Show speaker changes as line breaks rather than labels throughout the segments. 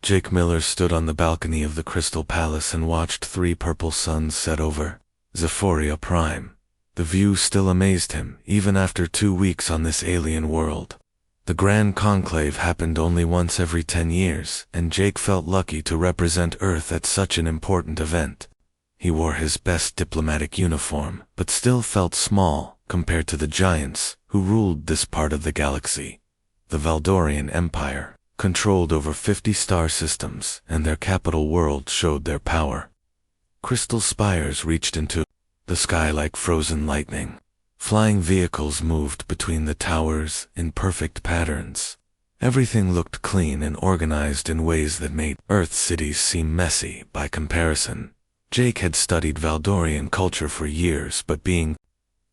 Jake Miller stood on the balcony of the Crystal Palace and watched 3 purple suns set over Zephyria Prime. The view still amazed him, even after 2 weeks on this alien world. The Grand Conclave happened only once every 10 years, and Jake felt lucky to represent Earth at such an important event. He wore his best diplomatic uniform, but still felt small compared to the giants who ruled this part of the galaxy. The Valdorian Empire controlled over 50 star systems, and their capital world showed their power. Crystal spires reached into the sky like frozen lightning. Flying vehicles moved between the towers in perfect patterns. Everything looked clean and organized in ways that made Earth's cities seem messy by comparison. Jake had studied Valdorian culture for years, but being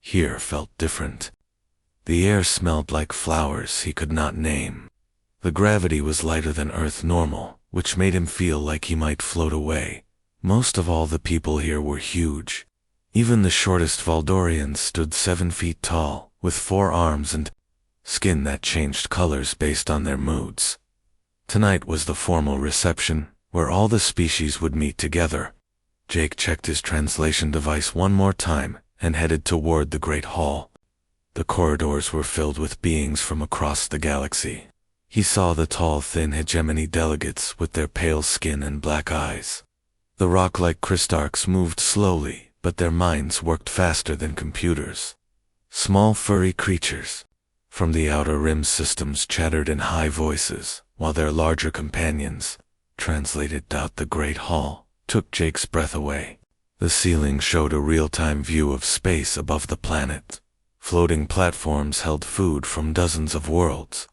here felt different. The air smelled like flowers he could not name. The gravity was lighter than Earth normal, which made him feel like he might float away. Most of all, the people here were huge. Even the shortest Valdorians stood 7 feet tall, with 4 arms and skin that changed colors based on their moods. Tonight was the formal reception, where all the species would meet together. Jake checked his translation device one more time and headed toward the Great Hall. The corridors were filled with beings from across the galaxy. He saw the tall, thin hegemony delegates with their pale skin and black eyes. The rock-like Crystarchs moved slowly, but their minds worked faster than computers. Small furry creatures from the outer rim systems chattered in high voices, while their larger companions translated out the Great Hall. Took Jake's breath away. The ceiling showed a real-time view of space above the planet. Floating platforms held food from dozens of worlds.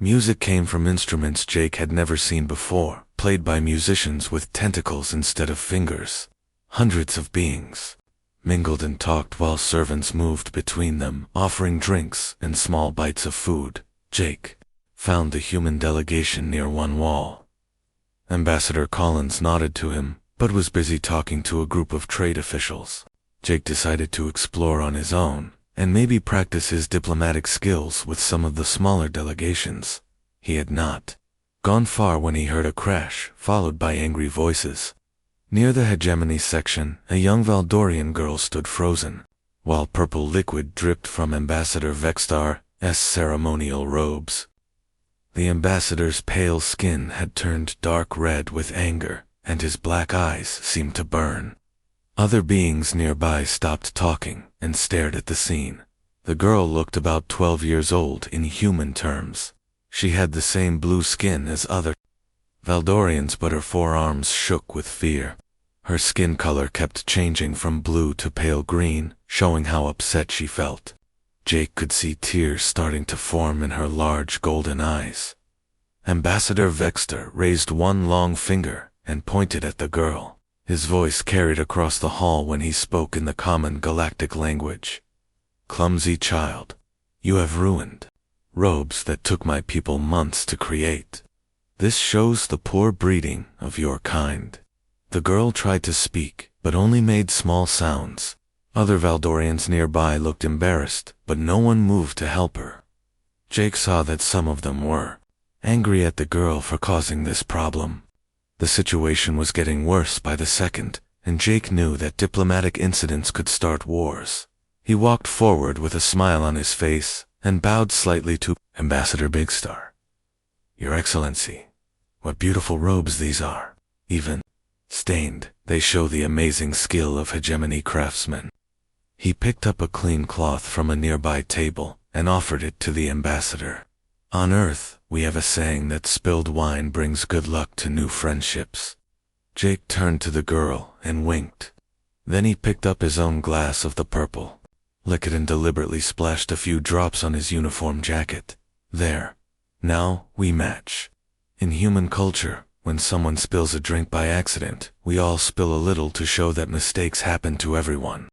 Music came from instruments Jake had never seen before, played by musicians with tentacles instead of fingers. Hundreds of beings mingled and talked while servants moved between them, offering drinks and small bites of food. Jake found the human delegation near one wall. Ambassador Collins nodded to him, but was busy talking to a group of trade officials. Jake decided to explore on his own, and maybe practice his diplomatic skills with some of the smaller delegations. He had not gone far when he heard a crash, followed by angry voices. Near the hegemony section, a young Valdorian girl stood frozen, while purple liquid dripped from Ambassador Vextar's ceremonial robes. The ambassador's pale skin had turned dark red with anger, and his black eyes seemed to burn. Other beings nearby stopped talking and stared at the scene. The girl looked about 12 years old in human terms. She had the same blue skin as other Valdorians, but her forearms shook with fear. Her skin color kept changing from blue to pale green, showing how upset she felt. Jake could see tears starting to form in her large golden eyes. Ambassador Vextar raised one long finger and pointed at the girl. His voice carried across the hall when he spoke in the common galactic language. "Clumsy child, you have ruined robes that took my people months to create. This shows the poor breeding of your kind." The girl tried to speak, but only made small sounds. Other Valdorians nearby looked embarrassed, but no one moved to help her. Jake saw that some of them were angry at the girl for causing this problem. The situation was getting worse by the second, and Jake knew that diplomatic incidents could start wars. He walked forward with a smile on his face and bowed slightly to Ambassador Bigstar. "Your Excellency, what beautiful robes these are. Even stained, they show the amazing skill of hegemony craftsmen." He picked up a clean cloth from a nearby table and offered it to the ambassador. "On Earth, we have a saying that spilled wine brings good luck to new friendships." Jake turned to the girl and winked. Then he picked up his own glass of the purple, licked it and deliberately splashed a few drops on his uniform jacket. "There. Now we match." In human culture, when someone spills a drink by accident, we all spill a little to show that mistakes happen to everyone.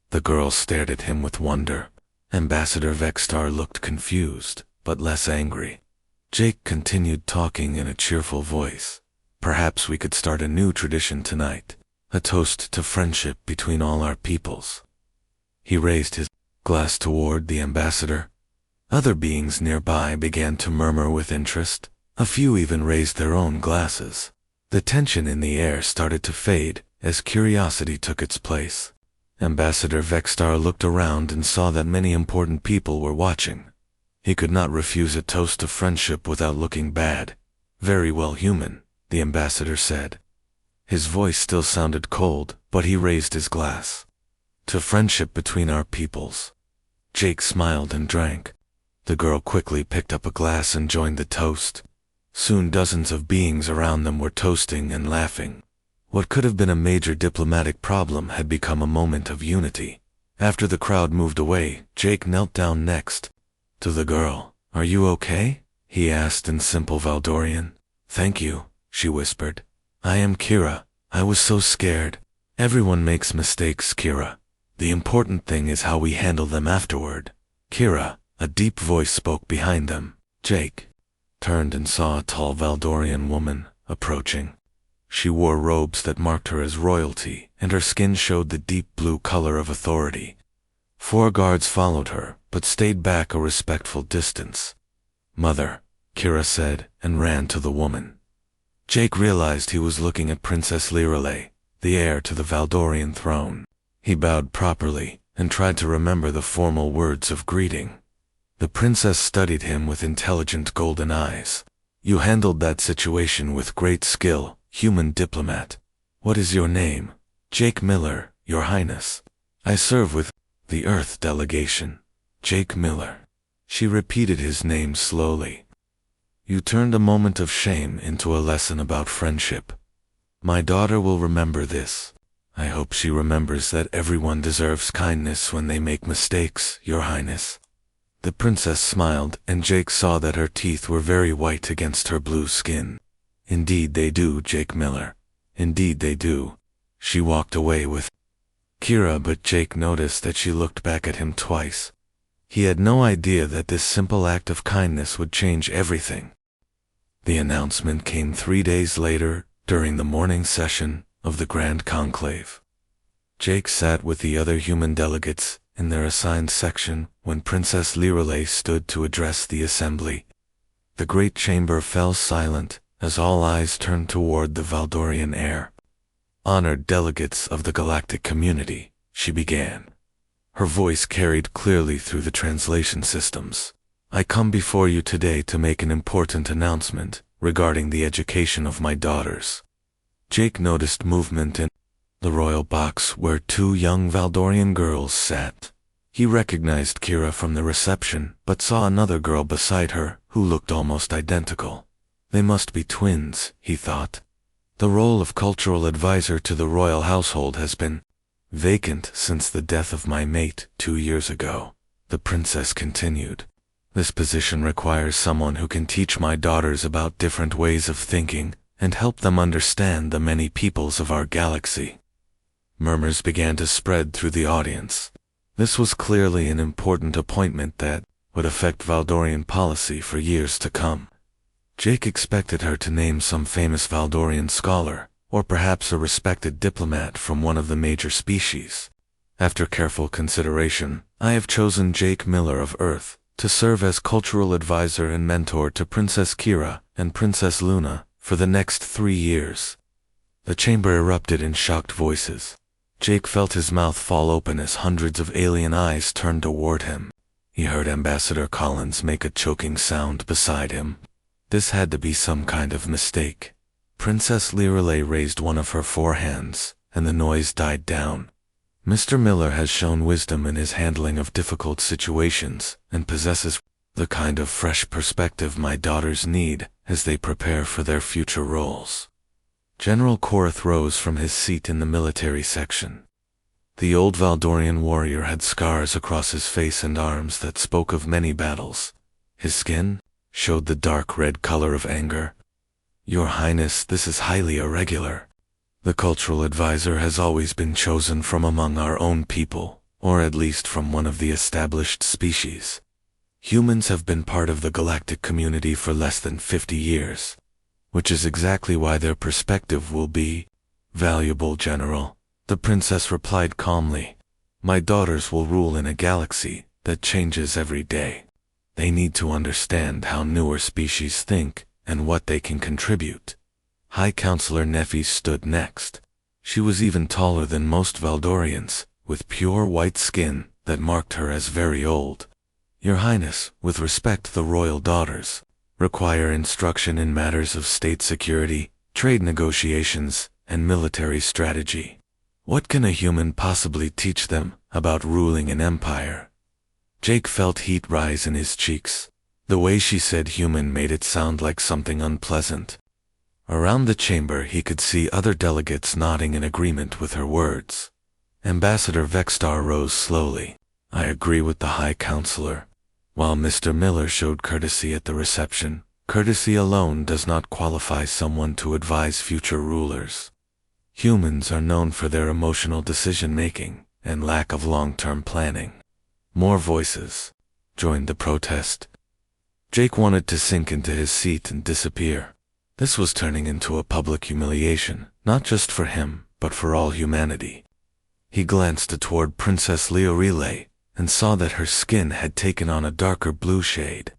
The girl stared at him with wonder. Ambassador Vextar looked confused, but less angry. Jake continued talking in a cheerful voice. "Perhaps we could start a new tradition tonight, a toast to friendship between all our peoples." He raised his glass toward the ambassador. Other beings nearby began to murmur with interest. A few even raised their own glasses. The tension in the air started to fade as curiosity took its place. Ambassador Vexstar looked around and saw that many important people were watching. He could not refuse a toast to friendship without looking bad. "Very well, human," the ambassador said. His voice still sounded cold, but he raised his glass. "To friendship between our peoples." Jake smiled and drank. The girl quickly picked up a glass and joined the toast. Soon dozens of beings around them were toasting and laughing. What could have been a major diplomatic problem had become a moment of unity. After the crowd moved away, Jake knelt down next to the girl. "Are you okay?" he asked in simple Valdorian. "Thank you," she whispered. "I am Kira. I was so scared." "Everyone makes mistakes, Kira. The important thing is how we handle them afterward." "Kira," a deep voice spoke behind them. Jake turned and saw a tall Valdorian woman approaching. She wore robes that marked her as royalty, and her skin showed the deep blue color of authority. 4 guards followed her, but stayed back a respectful distance. "Mother," Kira said, and ran to the woman. Jake realized he was looking at Princess Lirelei, the heir to the Valdorian throne. He bowed properly, and tried to remember the formal words of greeting. The princess studied him with intelligent golden eyes. "You handled that situation with great skill, human diplomat. What is your name?" "Jake Miller, Your Highness. I serve with the Earth delegation." "Jake Miller." She repeated his name slowly. "You turned a moment of shame into a lesson about friendship. My daughter will remember this. I hope she remembers that everyone deserves kindness when they make mistakes, Your Highness." The princess smiled, and Jake saw that her teeth were very white against her blue skin. "Indeed they do, Jake Miller. Indeed they do." She walked away with Kira, but Jake noticed that she looked back at him twice. He had no idea that this simple act of kindness would change everything. The announcement came 3 days later, during the morning session of the Grand Conclave. Jake sat with the other human delegates in their assigned section when Princess Lirelei stood to address the assembly. The great chamber fell silent as all eyes turned toward the Valdorian heir. "Honored delegates of the galactic community," she began. Her voice carried clearly through the translation systems. "I come before you today to make an important announcement regarding the education of my daughters." Jake noticed movement in the royal box where 2 young Valdorian girls sat. He recognized Kira from the reception, but saw another girl beside her who looked almost identical. They must be twins, he thought. The role of cultural advisor to the royal household has been vacant since the death of my mate 2 years ago, the princess continued. This position requires someone who can teach my daughters about different ways of thinking and help them understand the many peoples of our galaxy. Murmurs began to spread through the audience. This was clearly an important appointment that would affect Valdorian policy for years to come. Jake expected her to name some famous Valdorian scholar, or perhaps a respected diplomat from one of the major species. After careful consideration, I have chosen Jake Miller of Earth to serve as cultural advisor and mentor to Princess Kira and Princess Luna for the next 3 years. The chamber erupted in shocked voices. Jake felt his mouth fall open as hundreds of alien eyes turned toward him. He heard Ambassador Collins make a choking sound beside him. This had to be some kind of mistake. Princess Lirelei raised one of her 4 hands, and the noise died down. "Mr. Miller has shown wisdom in his handling of difficult situations and possesses the kind of fresh perspective my daughters need as they prepare for their future roles." General Korath rose from his seat in the military section. The old Valdorian warrior had scars across his face and arms that spoke of many battles. His skin showed the dark red color of anger. "Your Highness, this is highly irregular. The cultural advisor has always been chosen from among our own people, or at least from one of the established species. Humans have been part of the galactic community for less than 50 years. Which is exactly why their perspective will be valuable, General," the princess replied calmly. "My daughters will rule in a galaxy that changes every day. They need to understand how newer species think and what they can contribute. High Counselor Nephi stood next. She was even taller than most Valdorians, with pure white skin that marked her as very old. Your Highness, with respect, the royal daughters require instruction in matters of state security, trade negotiations, and military strategy. What can a human possibly teach them about ruling an empire? Jake felt heat rise in his cheeks. The way she said human made it sound like something unpleasant. Around the chamber he could see other delegates nodding in agreement with her words. Ambassador Vexstar rose slowly. I agree with the High Counselor. While Mr. Miller showed courtesy at the reception, courtesy alone does not qualify someone to advise future rulers. Humans are known for their emotional decision-making and lack of long-term planning. More voices joined the protest. Jake wanted to sink into his seat and disappear. This was turning into a public humiliation, not just for him, but for all humanity. He glanced toward Princess Leorile and saw that her skin had taken on a darker blue shade.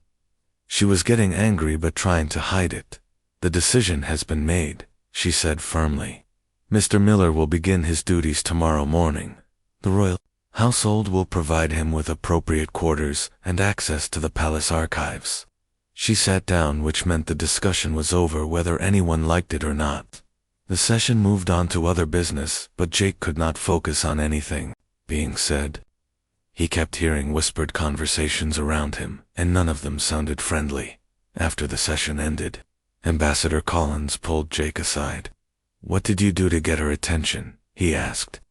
She was getting angry but trying to hide it. The decision has been made, she said firmly. Mr. Miller will begin his duties tomorrow morning. The royal household will provide him with appropriate quarters and access to the palace archives. She sat down, which meant the discussion was over whether anyone liked it or not. The session moved on to other business, but Jake could not focus on anything being said. He kept hearing whispered conversations around him, and none of them sounded friendly. After the session ended, Ambassador Collins pulled Jake aside. What did you do to get her attention? He asked.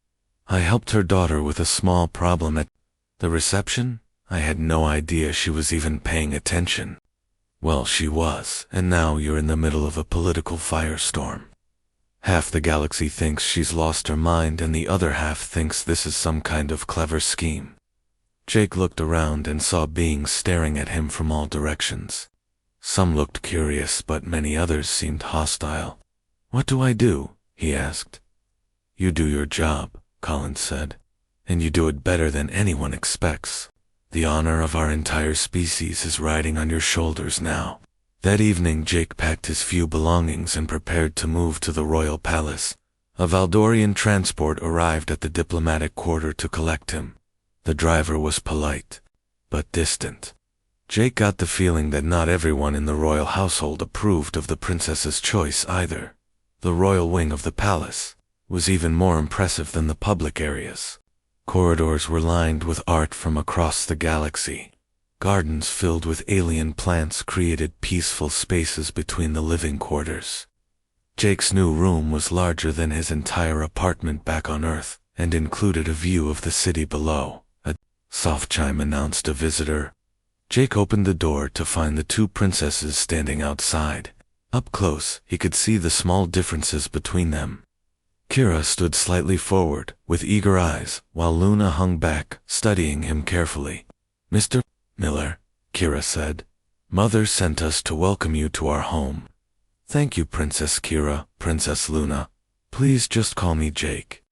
I helped her daughter with a small problem at the reception. I had no idea she was even paying attention. Well, she was, and now you're in the middle of a political firestorm. Half the galaxy thinks she's lost her mind, and the other half thinks this is some kind of clever scheme. Jake looked around and saw beings staring at him from all directions. Some looked curious, but many others seemed hostile. What do I do? He asked. You do your job, Collins said, and you do it better than anyone expects. The honor of our entire species is riding on your shoulders now. That evening Jake packed his few belongings and prepared to move to the royal palace. A Valdorian transport arrived at the diplomatic quarter to collect him. The driver was polite, but distant. Jake got the feeling that not everyone in the royal household approved of the princess's choice either. The royal wing of the palace was even more impressive than the public areas. Corridors were lined with art from across the galaxy. Gardens filled with alien plants created peaceful spaces between the living quarters. Jake's new room was larger than his entire apartment back on Earth and included a view of the city below. A soft chime announced a visitor. Jake opened the door to find the two princesses standing outside. Up close, he could see the small differences between them. Kira stood slightly forward, with eager eyes, while Luna hung back, studying him carefully. Mr. Miller, Kira said, Mother sent us to welcome you to our home. Thank you, Princess Kira, Princess Luna. Please just call me Jake.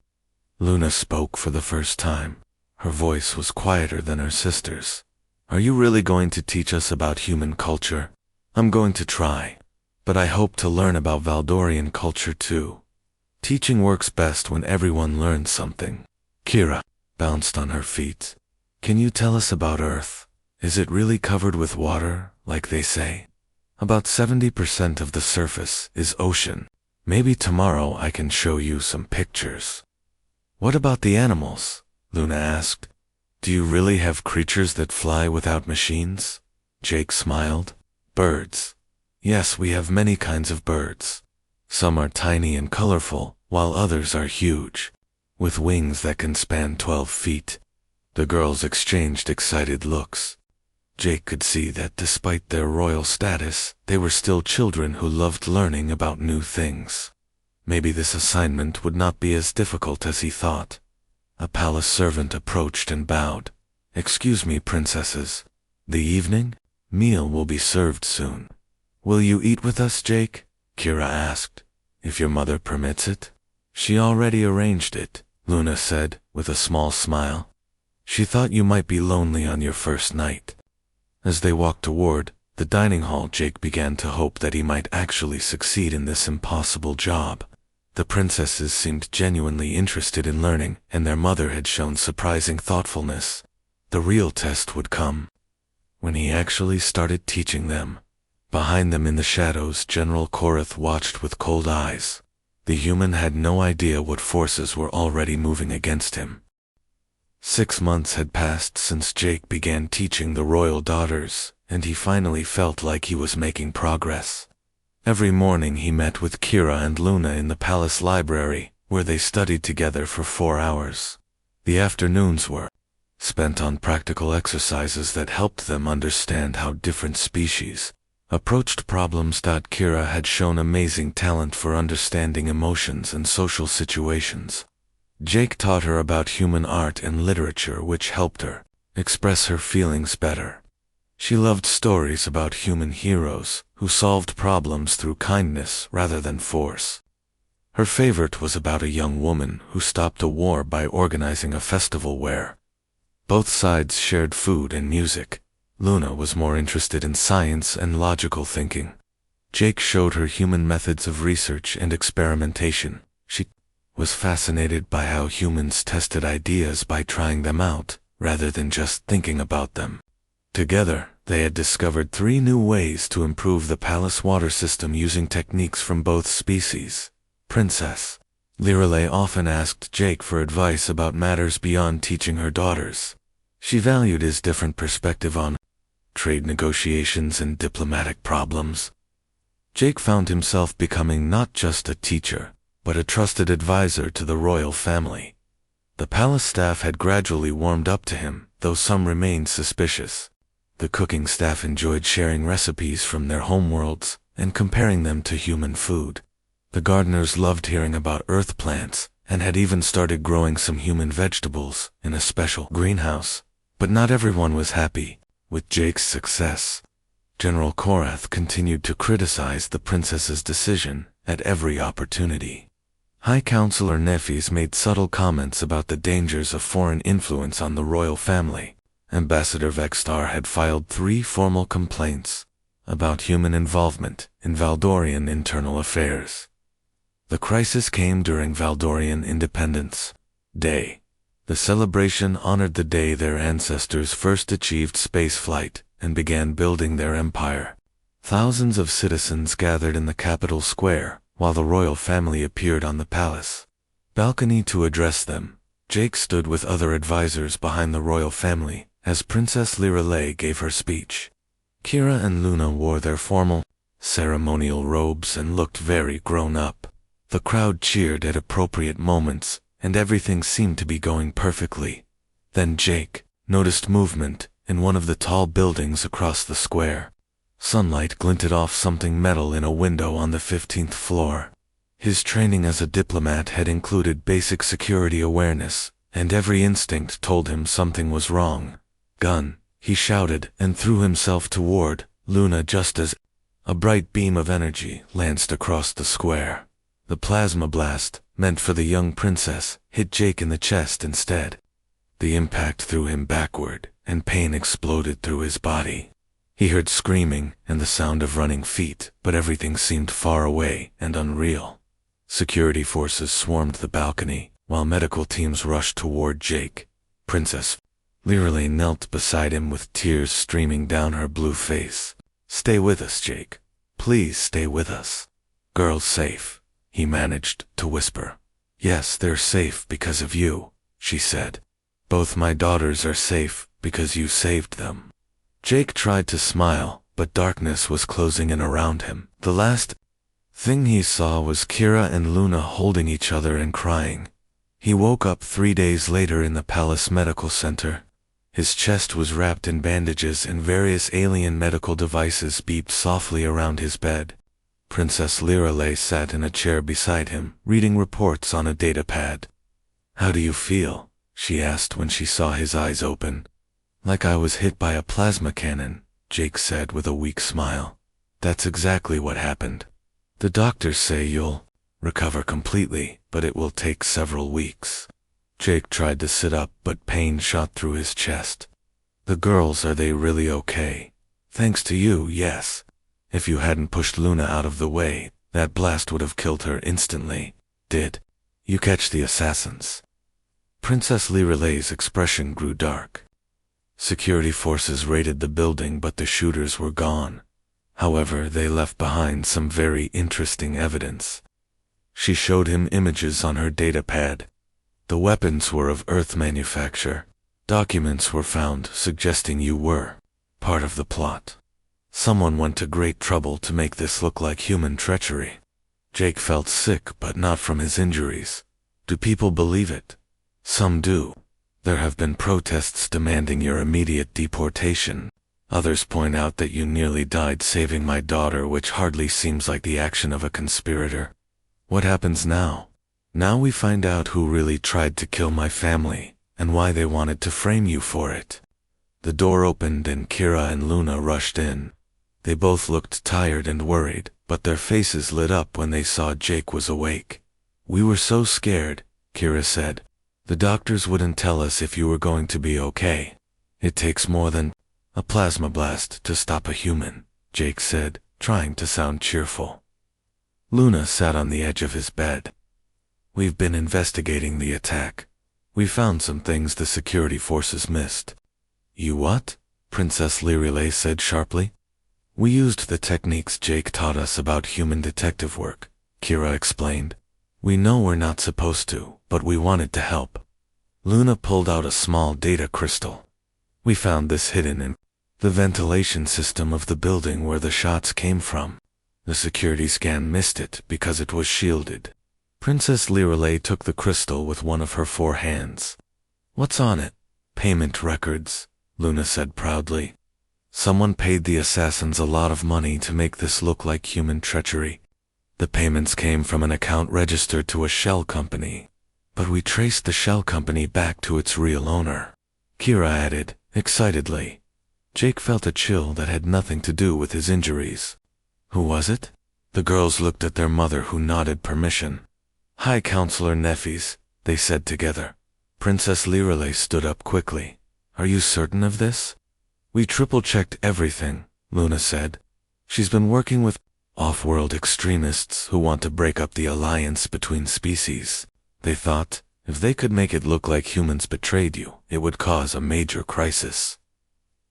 Luna spoke for the first time. Her voice was quieter than her sister's. Are you really going to teach us about human culture? I'm going to try, but I hope to learn about Valdorian culture too. Teaching works best when everyone learns something. Kira bounced on her feet. Can you tell us about Earth? Is it really covered with water, like they say? About 70% of the surface is ocean. Maybe tomorrow I can show you some pictures. What about the animals? Luna asked. Do you really have creatures that fly without machines? Jake smiled. Birds. Yes, we have many kinds of birds. Some are tiny and colorful, while others are huge, with wings that can span 12 feet. The girls exchanged excited looks. Jake could see that despite their royal status, they were still children who loved learning about new things. Maybe this assignment would not be as difficult as he thought. A palace servant approached and bowed. Excuse me, princesses. The evening meal will be served soon. Will you eat with us, Jake? Kira asked. If your mother permits it. She already arranged it, Luna said, with a small smile. She thought you might be lonely on your first night. As they walked toward The dining hall. Jake began to hope that he might actually succeed in this impossible job. The princesses seemed genuinely interested in learning, and their mother had shown surprising thoughtfulness. The real test would come when he actually started teaching them. Behind them in the shadows, General Korath watched with cold eyes. The human had no idea what forces were already moving against him. 6 months had passed since Jake began teaching the royal daughters, and he finally felt like he was making progress. Every morning he met with Kira and Luna in the palace library, where they studied together for 4 hours. The afternoons were spent on practical exercises that helped them understand how different species approached problems. Kira had shown amazing talent for understanding emotions and social situations. Jake taught her about human art and literature, which helped her express her feelings better. She loved stories about human heroes who solved problems through kindness rather than force. Her favorite was about a young woman who stopped a war by organizing a festival where both sides shared food and music. Luna was more interested in science and logical thinking. Jake showed her human methods of research and experimentation. She was fascinated by how humans tested ideas by trying them out, rather than just thinking about them. Together, they had discovered 3 new ways to improve the palace water system using techniques from both species. Princess Lirelei often asked Jake for advice about matters beyond teaching her daughters. She valued his different perspective on trade negotiations and diplomatic problems. Jake found himself becoming not just a teacher, but a trusted advisor to the royal family. The palace staff had gradually warmed up to him, though some remained suspicious. The cooking staff enjoyed sharing recipes from their homeworlds and comparing them to human food. The gardeners loved hearing about earth plants and had even started growing some human vegetables in a special greenhouse. But not everyone was happy with Jake's success. General Korath continued to criticize the princess's decision at every opportunity. High Counselor Nefis made subtle comments about the dangers of foreign influence on the royal family. Ambassador Vextar had filed 3 formal complaints about human involvement in Valdorian internal affairs. The crisis came during Valdorian Independence Day. The celebration honored the day their ancestors first achieved spaceflight and began building their empire. Thousands of citizens gathered in the capital square, while the royal family appeared on the palace balcony to address them. Jake stood with other advisors behind the royal family as Princess Lirelei gave her speech. Kira and Luna wore their formal, ceremonial robes and looked very grown up. The crowd cheered at appropriate moments, and everything seemed to be going perfectly. Then Jake noticed movement in one of the tall buildings across the square. Sunlight glinted off something metal in a window on the 15th floor. His training as a diplomat had included basic security awareness, and every instinct told him something was wrong. "Gun!" he shouted and threw himself toward Luna just as a bright beam of energy lanced across the square. The plasma blast, meant for the young princess, hit Jake in the chest instead. The impact threw him backward, and pain exploded through his body. He heard screaming and the sound of running feet, but everything seemed far away and unreal. Security forces swarmed the balcony, while medical teams rushed toward Jake. Princess Lirelei knelt beside him with tears streaming down her blue face. "Stay with us, Jake. Please stay with us." "Girl's safe," he managed to whisper. "Yes, they're safe because of you," she said. "Both my daughters are safe because you saved them." Jake tried to smile, but darkness was closing in around him. The last thing he saw was Kira and Luna holding each other and crying. He woke up 3 days later in the palace medical center. His chest was wrapped in bandages and various alien medical devices beeped softly around his bed. Princess Lirelei sat in a chair beside him, reading reports on a datapad. "How do you feel?" she asked when she saw his eyes open. "Like I was hit by a plasma cannon," Jake said with a weak smile. "That's exactly what happened. The doctors say you'll recover completely, but it will take several weeks." Jake tried to sit up, but pain shot through his chest. "The girls, are they really okay?" Thanks to you, yes. If you hadn't pushed Luna out of the way, that blast would have killed her instantly. Did you catch the assassins? Princess Lirelay's expression grew dark. Security forces raided the building, but the shooters were gone. However, they left behind some very interesting evidence. She showed him images on her datapad. The weapons were of Earth manufacture. Documents were found suggesting you were part of the plot. Someone went to great trouble to make this look like human treachery. Jake felt sick, but not from his injuries. Do people believe it? Some do. There have been protests demanding your immediate deportation. Others point out that you nearly died saving my daughter, which hardly seems like the action of a conspirator. What happens now? Now we find out who really tried to kill my family, and why they wanted to frame you for it. The door opened and Kira and Luna rushed in. They both looked tired and worried, but their faces lit up when they saw Jake was awake. We were so scared, Kira said. The doctors wouldn't tell us if you were going to be okay. It takes more than a plasma blast to stop a human, Jake said, trying to sound cheerful. Luna sat on the edge of his bed. We've been investigating the attack. We found some things the security forces missed. You what? Princess Lirelay said sharply. We used the techniques Jake taught us about human detective work, Kira explained. We know we're not supposed to, but we wanted to help. Luna pulled out a small data crystal. We found this hidden in the ventilation system of the building where the shots came from. The security scan missed it because it was shielded. Princess Lirelay took the crystal with one of her 4 hands. What's on it? Payment records, Luna said proudly. Someone paid the assassins a lot of money to make this look like human treachery. The payments came from an account registered to a shell company. But we traced the shell company back to its real owner, Kira added, excitedly. Jake felt a chill that had nothing to do with his injuries. Who was it? The girls looked at their mother, who nodded permission. High Counselor Nefis, they said together. Princess Lirelay stood up quickly. Are you certain of this? We triple-checked everything, Luna said. She's been working with off-world extremists who want to break up the alliance between species. They thought, if they could make it look like humans betrayed you, it would cause a major crisis.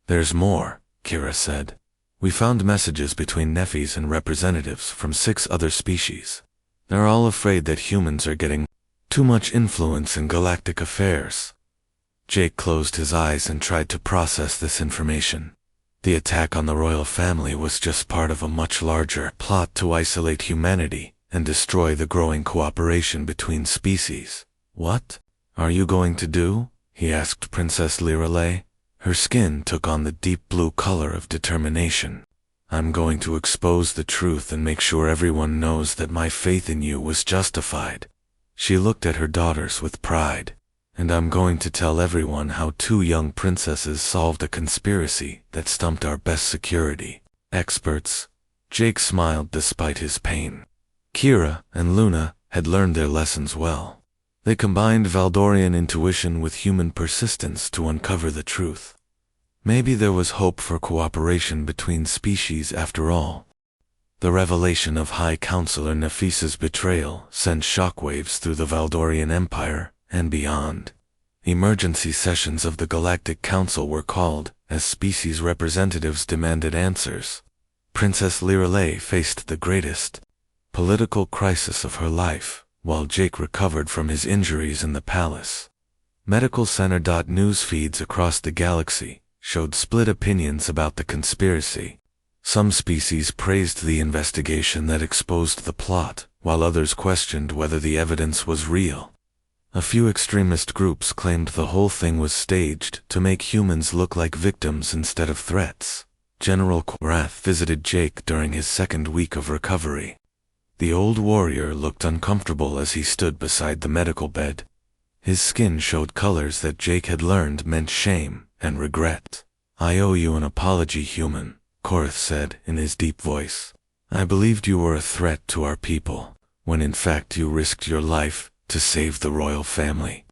There's more, Kira said. We found messages between Nefis and representatives from 6 other species. They're all afraid that humans are getting too much influence in galactic affairs. Jake closed his eyes and tried to process this information. The attack on the royal family was just part of a much larger plot to isolate humanity and destroy the growing cooperation between species. What are you going to do? He asked Princess Lirelay. Her skin took on the deep blue color of determination. I'm going to expose the truth and make sure everyone knows that my faith in you was justified. She looked at her daughters with pride. And I'm going to tell everyone how 2 young princesses solved a conspiracy that stumped our best security experts. Jake smiled despite his pain. Kira and Luna had learned their lessons well. They combined Valdorian intuition with human persistence to uncover the truth. Maybe there was hope for cooperation between species after all. The revelation of High Counselor Nefisa's betrayal sent shockwaves through the Valdorian Empire and beyond. Emergency sessions of the Galactic Council were called, as species representatives demanded answers. Princess Lirelay faced the greatest political crisis of her life, while Jake recovered from his injuries in the palace. Medical Center. News feeds across the galaxy showed split opinions about the conspiracy. Some species praised the investigation that exposed the plot, while others questioned whether the evidence was real. A few extremist groups claimed the whole thing was staged to make humans look like victims instead of threats. General Korath visited Jake during his 2nd week of recovery. The old warrior looked uncomfortable as he stood beside the medical bed. His skin showed colors that Jake had learned meant shame and regret. I owe you an apology, human, Korath said in his deep voice. I believed you were a threat to our people, when in fact you risked your life to save the royal family.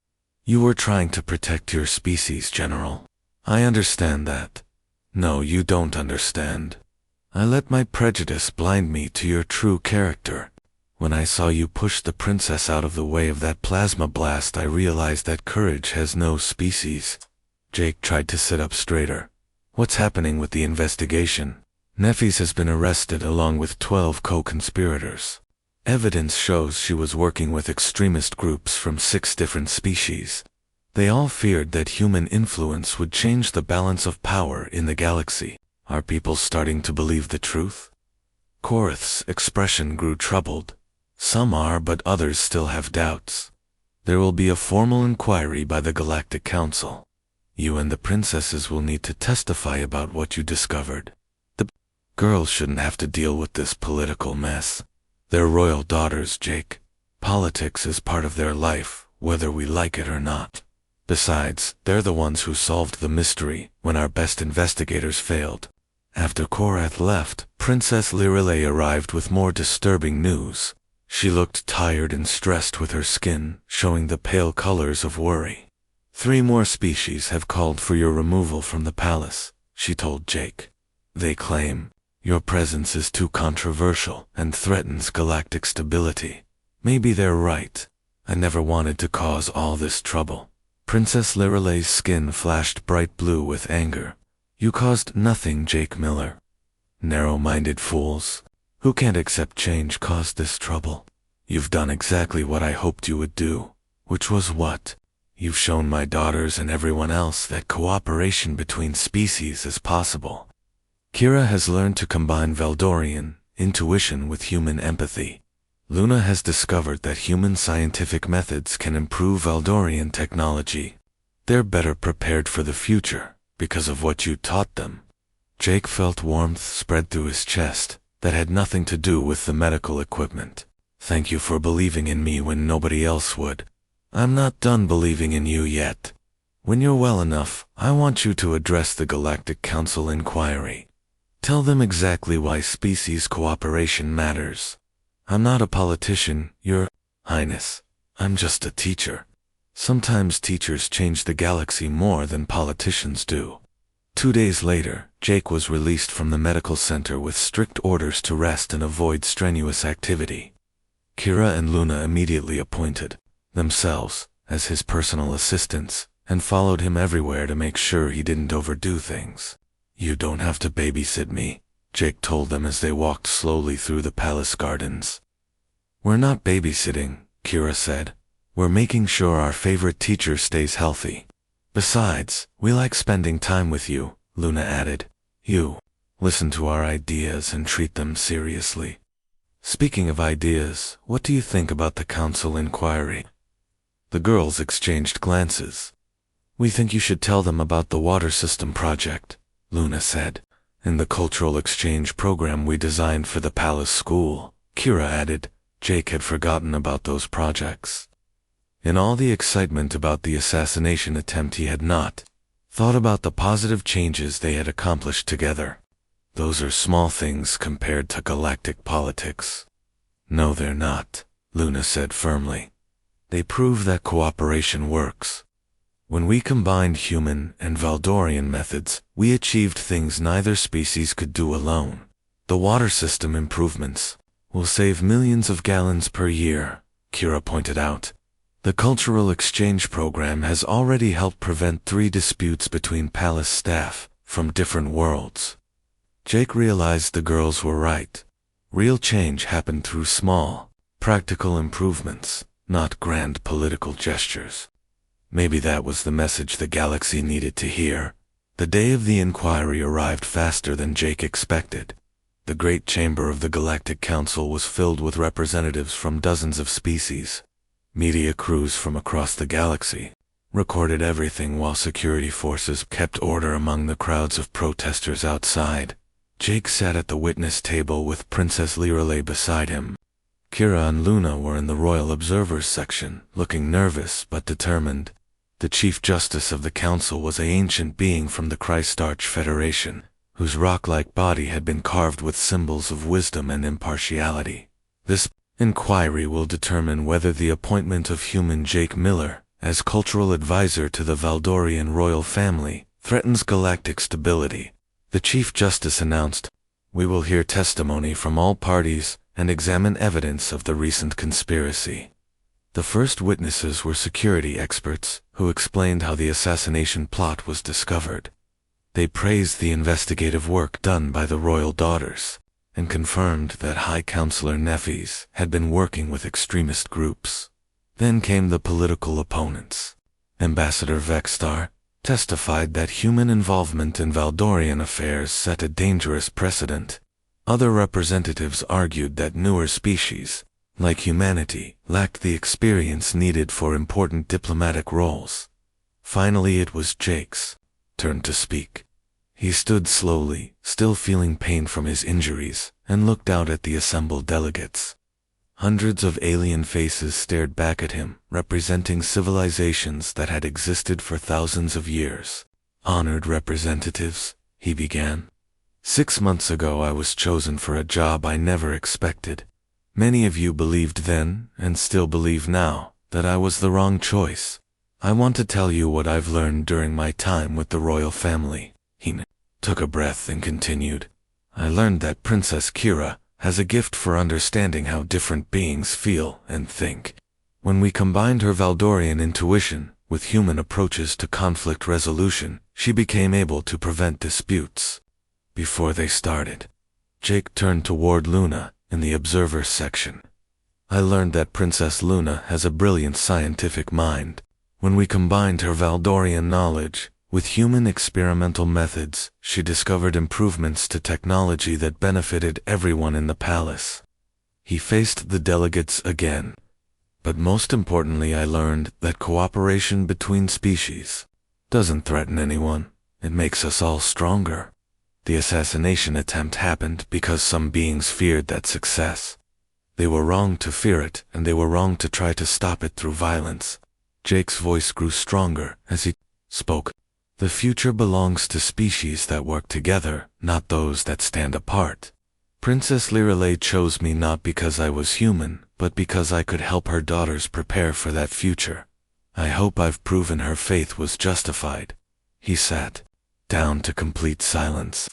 You were trying to protect your species, General. I understand that. No, you don't understand. I let my prejudice blind me to your true character. When I saw you push the princess out of the way of that plasma blast, I realized that courage has no species. Jake tried to sit up straighter. What's happening with the investigation? Neffes has been arrested along with 12 co-conspirators. Evidence shows she was working with extremist groups from 6 different species. They all feared that human influence would change the balance of power in the galaxy. Are people starting to believe the truth? Korath's expression grew troubled. Some are, but others still have doubts. There will be a formal inquiry by the Galactic Council. You and the princesses will need to testify about what you discovered. The girls shouldn't have to deal with this political mess. They're royal daughters, Jake. Politics is part of their life, whether we like it or not. Besides, they're the ones who solved the mystery when our best investigators failed. After Korath left, Princess Lirelei arrived with more disturbing news. She looked tired and stressed with her skin, showing the pale colors of worry. 3 more species have called for your removal from the palace, she told Jake. They claim your presence is too controversial and threatens galactic stability. Maybe they're right. I never wanted to cause all this trouble. Princess Lirelei's skin flashed bright blue with anger. You caused nothing, Jake Miller. Narrow-minded fools. Who can't accept change caused this trouble. You've done exactly what I hoped you would do. Which was what? You've shown my daughters and everyone else that cooperation between species is possible. Kira has learned to combine Valdorian intuition with human empathy. Luna has discovered that human scientific methods can improve Valdorian technology. They're better prepared for the future because of what you taught them. Jake felt warmth spread through his chest that had nothing to do with the medical equipment. Thank you for believing in me when nobody else would. I'm not done believing in you yet. When you're well enough, I want you to address the Galactic Council inquiry. Tell them exactly why species cooperation matters. I'm not a politician, Your Highness. I'm just a teacher. Sometimes teachers change the galaxy more than politicians do. 2 days later, Jake was released from the medical center with strict orders to rest and avoid strenuous activity. Kira and Luna immediately appointed themselves as his personal assistants and followed him everywhere to make sure he didn't overdo things. You don't have to babysit me, Jake told them as they walked slowly through the palace gardens. We're not babysitting, Kira said. We're making sure our favorite teacher stays healthy. Besides, we like spending time with you, Luna added. You listen to our ideas and treat them seriously. Speaking of ideas, what do you think about the council inquiry? The girls exchanged glances. We think you should tell them about the water system project, Luna said. In the cultural exchange program we designed for the palace school, Kira added. Jake had forgotten about those projects. In all the excitement about the assassination attempt, he had not thought about the positive changes they had accomplished together. Those are small things compared to galactic politics. No, they're not, Luna said firmly. They prove that cooperation works. When we combined human and Valdorian methods, we achieved things neither species could do alone. The water system improvements will save millions of gallons per year, Kira pointed out. The cultural exchange program has already helped prevent 3 disputes between palace staff from different worlds. Jake realized the girls were right. Real change happened through small, practical improvements, not grand political gestures. Maybe that was the message the galaxy needed to hear. The day of the inquiry arrived faster than Jake expected. The great chamber of the Galactic Council was filled with representatives from dozens of species. Media crews from across the galaxy recorded everything while security forces kept order among the crowds of protesters outside. Jake sat at the witness table with Princess Lirelei beside him. Kira and Luna were in the Royal Observers section, looking nervous but determined. The Chief Justice of the Council was an ancient being from the Christarch Federation, whose rock-like body had been carved with symbols of wisdom and impartiality. This inquiry will determine whether the appointment of human Jake Miller as cultural advisor to the Valdorian royal family threatens galactic stability. The Chief Justice announced, "We will hear testimony from all parties and examine evidence of the recent conspiracy." The first witnesses were security experts who explained how the assassination plot was discovered. They praised the investigative work done by the royal daughters and confirmed that High Counselor Nefes had been working with extremist groups. Then came the political opponents. Ambassador Vexstar testified that human involvement in Valdorian affairs set a dangerous precedent. Other representatives argued that newer species, like humanity, lacked the experience needed for important diplomatic roles. Finally, it was Jake's turn to speak. He stood slowly, still feeling pain from his injuries, and looked out at the assembled delegates. Hundreds of alien faces stared back at him, representing civilizations that had existed for thousands of years. "Honored representatives," he began. "6 months ago I was chosen for a job I never expected. Many of you believed then, and still believe now, that I was the wrong choice. I want to tell you what I've learned during my time with the royal family." He took a breath and continued, "I learned that Princess Kira has a gift for understanding how different beings feel and think. When we combined her Valdorian intuition with human approaches to conflict resolution, she became able to prevent disputes before they started." Jake turned toward Luna in the observer section. "I learned that Princess Luna has a brilliant scientific mind. When we combined her Valdorian knowledge with human experimental methods, she discovered improvements to technology that benefited everyone in the palace." He faced the delegates again. "But most importantly, I learned that cooperation between species doesn't threaten anyone. It makes us all stronger. The assassination attempt happened because some beings feared that success. They were wrong to fear it, and they were wrong to try to stop it through violence." Jake's voice grew stronger as he spoke. "The future belongs to species that work together, not those that stand apart. Princess Lirelei chose me not because I was human, but because I could help her daughters prepare for that future. I hope I've proven her faith was justified." He sat down to complete silence.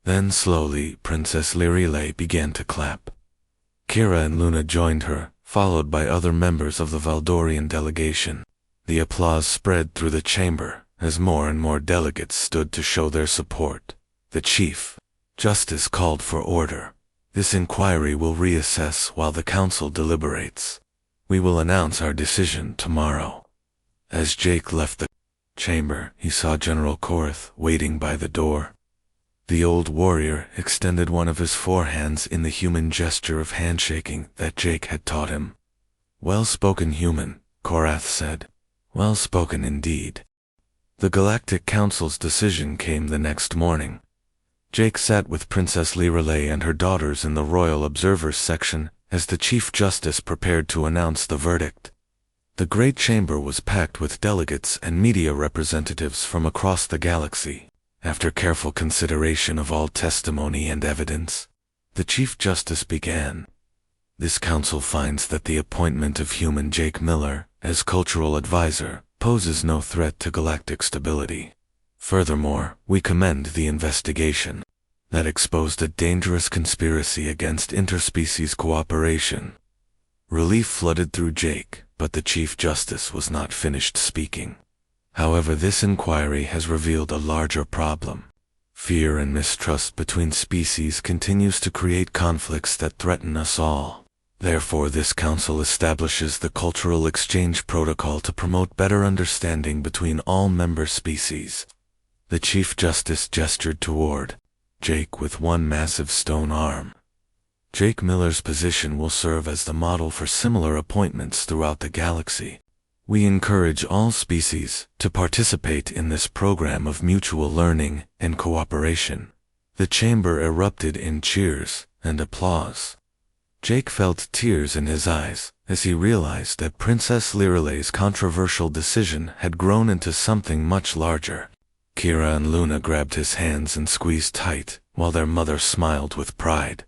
Then slowly, Princess Lirelei began to clap. Kira and Luna joined her, followed by other members of the Valdorian delegation. The applause spread through the chamber as more and more delegates stood to show their support. The Chief Justice called for order. "This inquiry will reassess while the council deliberates. We will announce our decision tomorrow." As Jake left the chamber, he saw General Korath waiting by the door. The old warrior extended one of his forehands in the human gesture of handshaking that Jake had taught him. "Well-spoken, human," Korath said. "Well spoken indeed." The Galactic Council's decision came the next morning. Jake sat with Princess Lirelei and her daughters in the Royal Observers section as the Chief Justice prepared to announce the verdict. The Great Chamber was packed with delegates and media representatives from across the galaxy. After careful consideration of all testimony and evidence, the Chief Justice began. "This council finds that the appointment of human Jake Miller as cultural advisor poses no threat to galactic stability. Furthermore, we commend the investigation that exposed a dangerous conspiracy against interspecies cooperation." Relief flooded through Jake, but the Chief Justice was not finished speaking. "However, this inquiry has revealed a larger problem. Fear and mistrust between species continues to create conflicts that threaten us all. Therefore, this council establishes the Cultural Exchange Protocol to promote better understanding between all member species." The Chief Justice gestured toward Jake with one massive stone arm. "Jake Miller's position will serve as the model for similar appointments throughout the galaxy. We encourage all species to participate in this program of mutual learning and cooperation." The chamber erupted in cheers and applause. Jake felt tears in his eyes as he realized that Princess Lirelei's controversial decision had grown into something much larger. Kira and Luna grabbed his hands and squeezed tight, while their mother smiled with pride.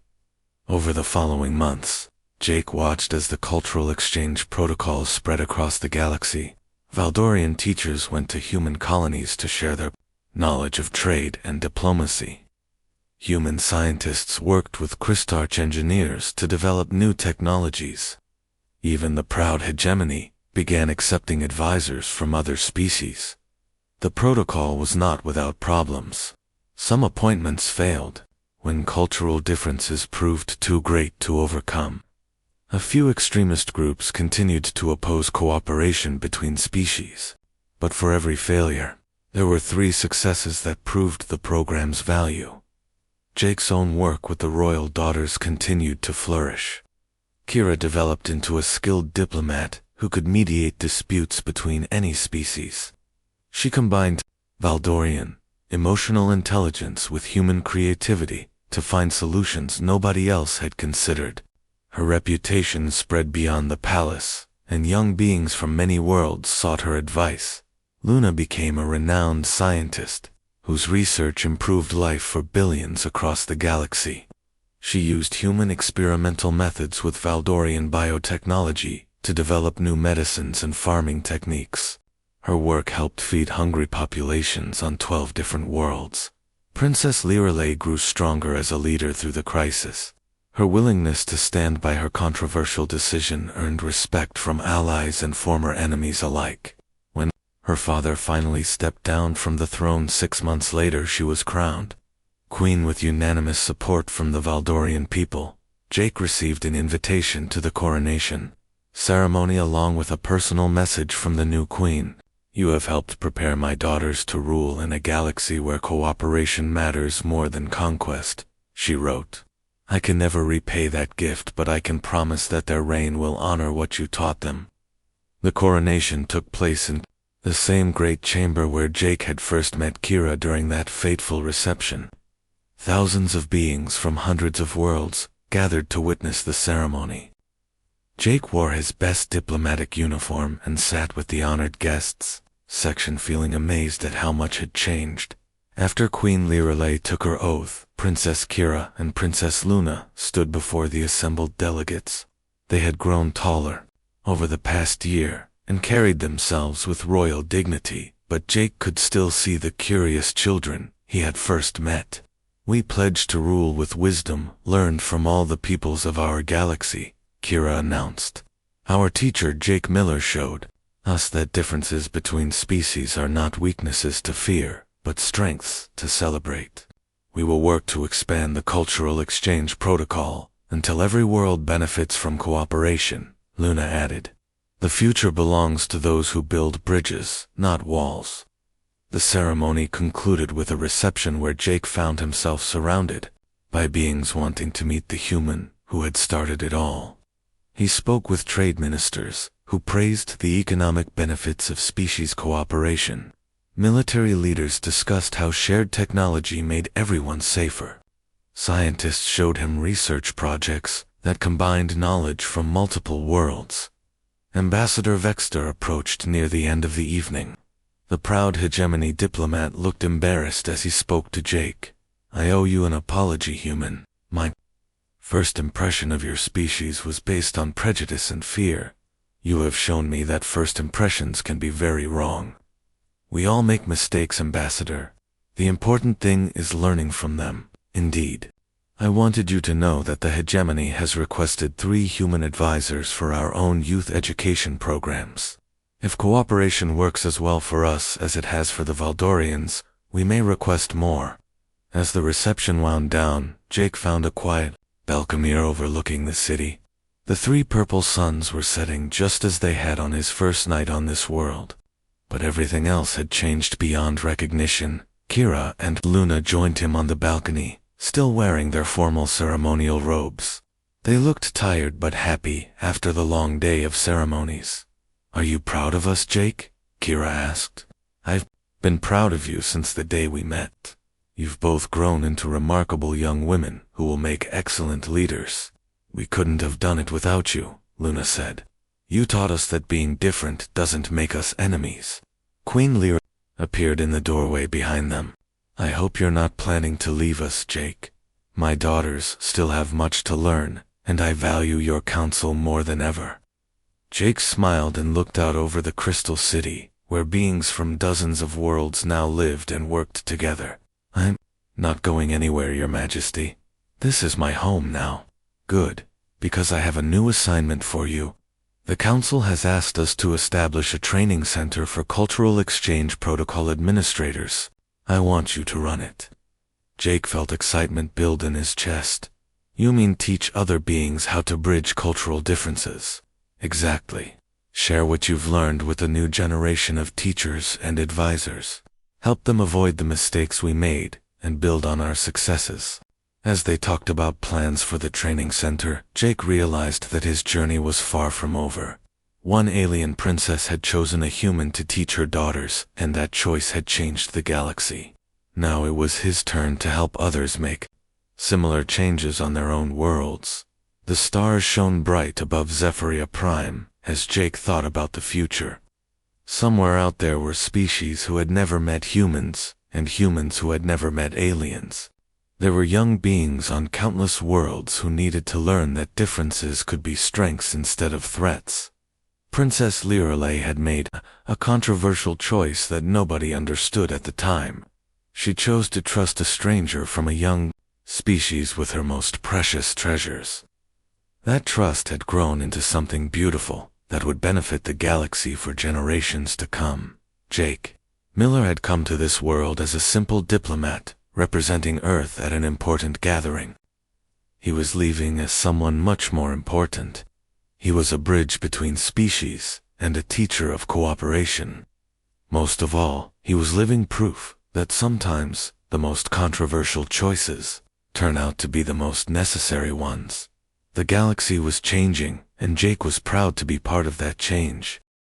Over the following months, Jake watched as the cultural exchange protocols spread across the galaxy. Valdorian teachers went to human colonies to share their knowledge of trade and diplomacy. Human scientists worked with Crystarch engineers to develop new technologies. Even the proud hegemony began accepting advisors from other species. The protocol was not without problems. Some appointments failed when cultural differences proved too great to overcome. A few extremist groups continued to oppose cooperation between species. But for every failure, there were 3 successes that proved the program's value. Jake's own work with the royal daughters continued to flourish. Kira developed into a skilled diplomat who could mediate disputes between any species. She combined Valdorian, emotional intelligence with human creativity to find solutions nobody else had considered. Her reputation spread beyond the palace, and young beings from many worlds sought her advice. Luna became a renowned scientist, whose research improved life for billions across the galaxy. She used human experimental methods with Valdorian biotechnology to develop new medicines and farming techniques. Her work helped feed hungry populations on 12 different worlds. Princess Lirelei grew stronger as a leader through the crisis. Her willingness to stand by her controversial decision earned respect from allies and former enemies alike. When her father finally stepped down from the throne 6 months later, she was crowned queen with unanimous support from the Valdorian people. Jake received an invitation to the coronation ceremony along with a personal message from the new queen. "You have helped prepare my daughters to rule in a galaxy where cooperation matters more than conquest," she wrote. "I can never repay that gift, but I can promise that their reign will honor what you taught them." The coronation took place in the same great chamber where Jake had first met Kira during that fateful reception. Thousands of beings from hundreds of worlds gathered to witness the ceremony. Jake wore his best diplomatic uniform and sat with the honored guests section, feeling amazed at how much had changed. After Queen Lirelei took her oath, Princess Kira and Princess Luna stood before the assembled delegates. They had grown taller over the past year and carried themselves with royal dignity, but Jake could still see the curious children he had first met. "We pledge to rule with wisdom learned from all the peoples of our galaxy," Kira announced. "Our teacher Jake Miller showed us that differences between species are not weaknesses to fear, but strengths to celebrate. We will work to expand the cultural exchange protocol until every world benefits from cooperation," Luna added. "The future belongs to those who build bridges, not walls." The ceremony concluded with a reception where Jake found himself surrounded by beings wanting to meet the human who had started it all. He spoke with trade ministers, who praised the economic benefits of species cooperation. Military leaders discussed how shared technology made everyone safer. Scientists showed him research projects that combined knowledge from multiple worlds. Ambassador Vexter approached near the end of the evening. The proud hegemony diplomat looked embarrassed as he spoke to Jake. "I owe you an apology, human. My first impression of your species was based on prejudice and fear. You have shown me that first impressions can be very wrong. We all make mistakes, Ambassador. The important thing is learning from them. Indeed. I wanted you to know that the hegemony has requested 3 human advisors for our own youth education programs. If cooperation works as well for us as it has for the Valdorians, we may request more." As the reception wound down, Jake found a quiet balcony overlooking the city. The 3 purple suns were setting just as they had on his first night on this world. But everything else had changed beyond recognition. Kira and Luna joined him on the balcony, still wearing their formal ceremonial robes. They looked tired but happy after the long day of ceremonies. "Are you proud of us, Jake?" Kira asked. "I've been proud of you since the day we met. You've both grown into remarkable young women who will make excellent leaders." "We couldn't have done it without you," Luna said. "You taught us that being different doesn't make us enemies." Queen Lyra appeared in the doorway behind them. "I hope you're not planning to leave us, Jake. My daughters still have much to learn, and I value your counsel more than ever." Jake smiled and looked out over the Crystal City, where beings from dozens of worlds now lived and worked together. I'm not going anywhere, Your Majesty. This is my home now. Good, because I have a new assignment for you. The Council has asked us to establish a training center for cultural exchange protocol administrators. I want you to run it. Jake felt excitement build in his chest. You mean teach other beings how to bridge cultural differences? Exactly. Share what you've learned with a new generation of teachers and advisors. Help them avoid the mistakes we made and build on our successes. As they talked about plans for the training center, Jake realized that his journey was far from over. One alien princess had chosen a human to teach her daughters, and that choice had changed the galaxy. Now it was his turn to help others make similar changes on their own worlds. The stars shone bright above Zephyria Prime as Jake thought about the future. Somewhere out there were species who had never met humans, and humans who had never met aliens. There were young beings on countless worlds who needed to learn that differences could be strengths instead of threats. Princess Lirelei had made a controversial choice that nobody understood at the time. She chose to trust a stranger from a young species with her most precious treasures. That trust had grown into something beautiful that would benefit the galaxy for generations to come. Jake Miller had come to this world as a simple diplomat, representing Earth at an important gathering. He was leaving as someone much more important. He was a bridge between species and a teacher of cooperation. Most of all, he was living proof that sometimes the most controversial choices turn out to be the most necessary ones. The galaxy was changing, and Jake was proud to be part of that change.